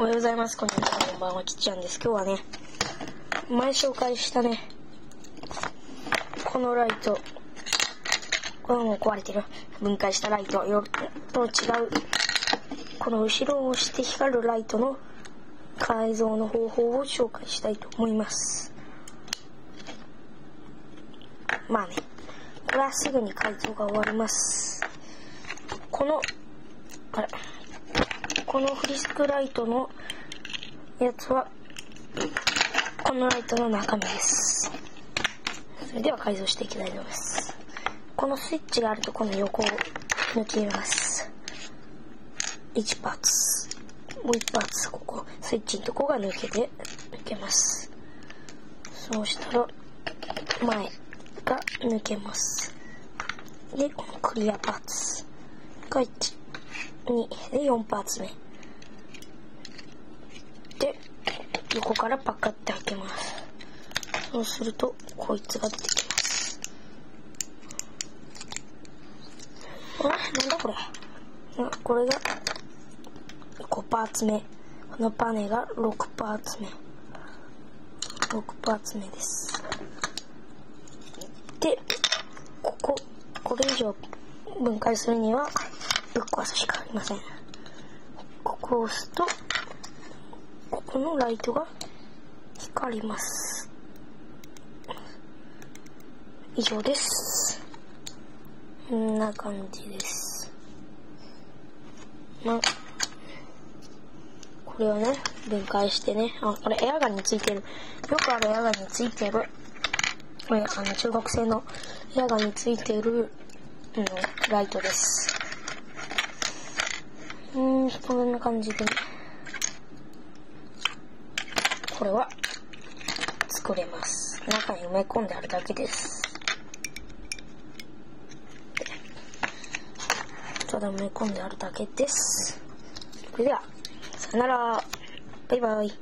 おはようございます。こんにちは。こんばんは。きっちゃんです。今日はね、前紹介したね、このライト、これはもう壊れてる。分解したライトと違う、この後ろを押して光るライトの改造の方法を紹介したいと思います。まあね、これはすぐに改造が終わります。このフリスクライトのやつはこのライトの中身です。それでは改造していきたいと思います。このスイッチがあるとこの横を抜きます。1パーツ、もう1パーツ、ここスイッチのとこが抜けます。そうしたら前が抜けます。でこのクリアパーツが1、2で4パーツ目で横からパカッて開けます。そうするとこいつが出てきます。なんだこれ。これが5パーツ目。このパネが6パーツ目です。でこれ以上分解するにはぶっ壊すしかありません。ここを押すとここのライトが光ります。以上です。こんな感じです。これをね分解してね、これエアガンについてる、よくあるエアガンについてる、これ中国製のエアガンについてる、ライトです。こんな感じでね、これは作れます。中に埋め込んであるだけです。ただ埋め込んであるだけです。それではさよなら、バイバイ。